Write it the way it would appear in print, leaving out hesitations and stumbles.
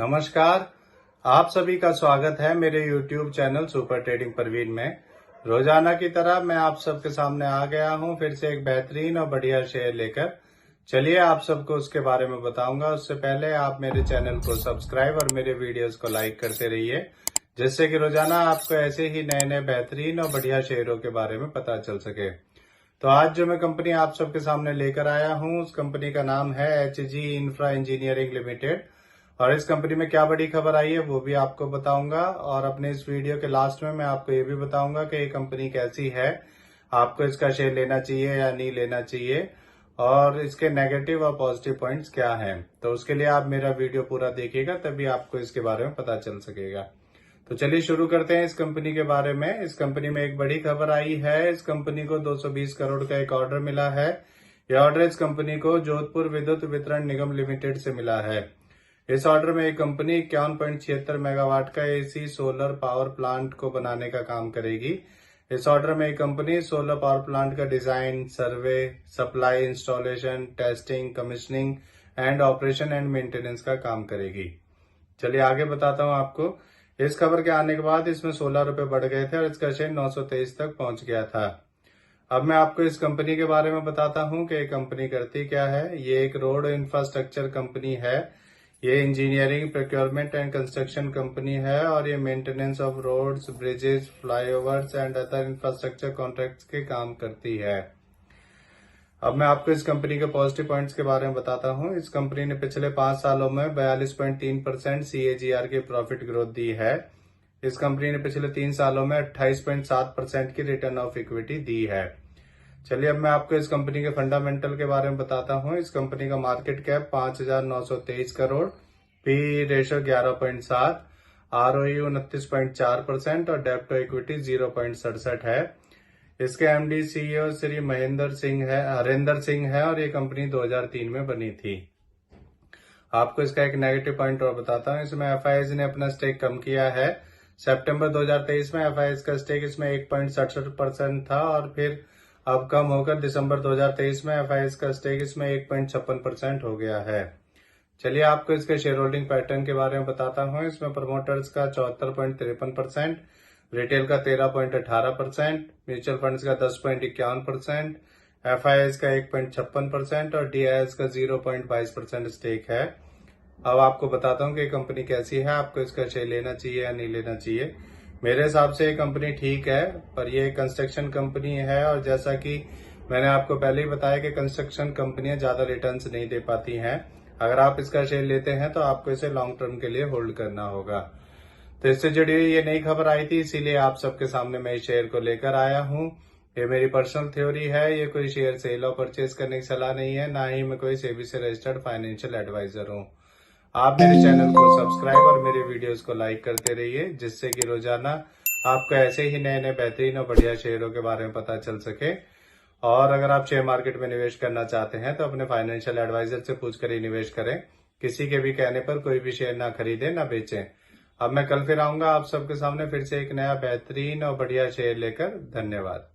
नमस्कार। आप सभी का स्वागत है मेरे YouTube channel super trading Parveen में। रोजाना की तरह मैं आप सबके सामने आ गया हूं फिर से एक बेहतरीन और बढ़िया शेयर लेकर। चलिए आप सबको उसके बारे में बताऊंगा। उससे पहले आप मेरे चैनल को सब्सक्राइब और मेरे वीडियोस को लाइक करते रहिए, जिससे कि रोजाना आपको ऐसे ही नए नए बेहतरीन और बढ़िया शेयरों के बारे में पता चल सके। तो आज जो मैं कंपनी आप सबके सामने लेकर आया हूं, उस कंपनी का नाम है HG इंफ्रा इंजीनियरिंग लिमिटेड। और इस कंपनी में क्या बड़ी खबर आई है वो भी आपको बताऊंगा। और अपने इस वीडियो के लास्ट में मैं आपको ये भी बताऊंगा कि ये कंपनी कैसी है, आपको इसका शेयर लेना चाहिए या नहीं लेना चाहिए, और इसके नेगेटिव और पॉजिटिव पॉइंट्स क्या हैं। तो उसके लिए आप मेरा वीडियो पूरा देखिएगा, तभी आपको इसके बारे में पता चल सकेगा। तो चलिए शुरू करते हैं इस कंपनी के बारे में। इस कंपनी में एक बड़ी खबर आई है। इस कंपनी को 220 करोड़ का एक ऑर्डर मिला है। यह ऑर्डर इस कंपनी को जोधपुर विद्युत वितरण निगम लिमिटेड से मिला है। इस ऑर्डर में एक कंपनी 51.76 मेगावाट का एसी सोलर पावर प्लांट को बनाने का काम करेगी। इस ऑर्डर में एक कंपनी सोलर पावर प्लांट का design, survey, supply, installation, testing, commissioning and operation and maintenance का काम करेगी। चलिए आगे बताता हूं आपको। इस खबर के आने के बाद इसमें 16 रुपए बढ़ गए थे और इसका शेयर 923 तक पहुंच गया था। अब मैं आपको इस कंपनी के बारे में बताता हूं कि ये कंपनी करती क्या है। ये एक रोड इंफ्रास्ट्रक्चर कंपनी है। ये engineering, procurement and construction company है और ये maintenance of roads, bridges, flyovers and other infrastructure contracts के काम करती है। अब मैं आपको इस कंपनी के पॉजिटिव पॉइंट्स के बारे में बताता हूं। इस कंपनी ने पिछले 5 सालों में 42.3% CAGR की प्रॉफिट ग्रोथ दी है। इस कंपनी ने पिछले 3 सालों में 28.7% की रिटर्न ऑफ इक्विटी दी है। चलिए अब मैं आपको इस कंपनी के फंडामेंटल के बारे में बताता हूं। इस कंपनी का market cap 5,923 crore, P ratio 11.7, ROE 29.4% और डेब्ट टू इक्विटी 0.67 है। इसके MD CEO श्री हरेंद्र सिंह है और ये कंपनी 2003 में बनी थी। आपको इसका एक नेगेटिव पॉइंट और बताता हूँ। इसमें FIS ने अपना स्टेक कम किया है। सितंबर 2023 में FIS का स्टेक इसमें 1.67% था और फिर अब कम होकर दिसंबर 2023 में FIS का स्टेक इसमें 1.56% हो गया है। चलिए आपको इसके शेयर होल्डिंग पैटर्न के बारे में बताता हूँ। इसमें प्रमोटर्स का 74.53%, रिटेल का 13.18%, म्यूचुअल फंड्स का 10.51%, FIS का 1.56% और DIS का 0.22% स्टेक है। अब आपको बताता हूँ कि कंपनी कैसी है, आपको इसका शेयर लेना चाहिए या नहीं लेना चाहिए। मेरे हिसाब से ये कंपनी ठीक है, पर ये कंस्ट्रक्शन कंपनी है और जैसा कि मैंने आपको पहले ही बताया कि कंस्ट्रक्शन कंपनियां ज्यादा रिटर्न्स नहीं दे पाती हैं। अगर आप इसका शेयर लेते हैं तो आपको इसे लॉन्ग टर्म के लिए होल्ड करना होगा। तो इससे जुड़ी हुई ये नई खबर आई थी, इसीलिए आप सबके सामने मैं इस शेयर को लेकर आया हूँ। ये मेरी पर्सनल थ्योरी है, ये कोई शेयर सेल और परचेज करने की सलाह नहीं है, ना ही मैं कोई सेबी से रजिस्टर्ड फाइनेंशियल एडवाइजर हूँ। आप मेरे चैनल को सब्सक्राइब और मेरे वीडियोस को लाइक करते रहिए, जिससे कि रोजाना आपको ऐसे ही नए नए बेहतरीन और बढ़िया शेयरों के बारे में पता चल सके। और अगर आप शेयर मार्केट में निवेश करना चाहते हैं तो अपने फाइनेंशियल एडवाइजर से पूछकर ही निवेश करें। किसी के भी कहने पर कोई भी शेयर ना खरीदें ना बेचें। अब मैं कल फिर आऊंगा आप सबके सामने फिर से एक नया बेहतरीन और बढ़िया शेयर लेकर। धन्यवाद।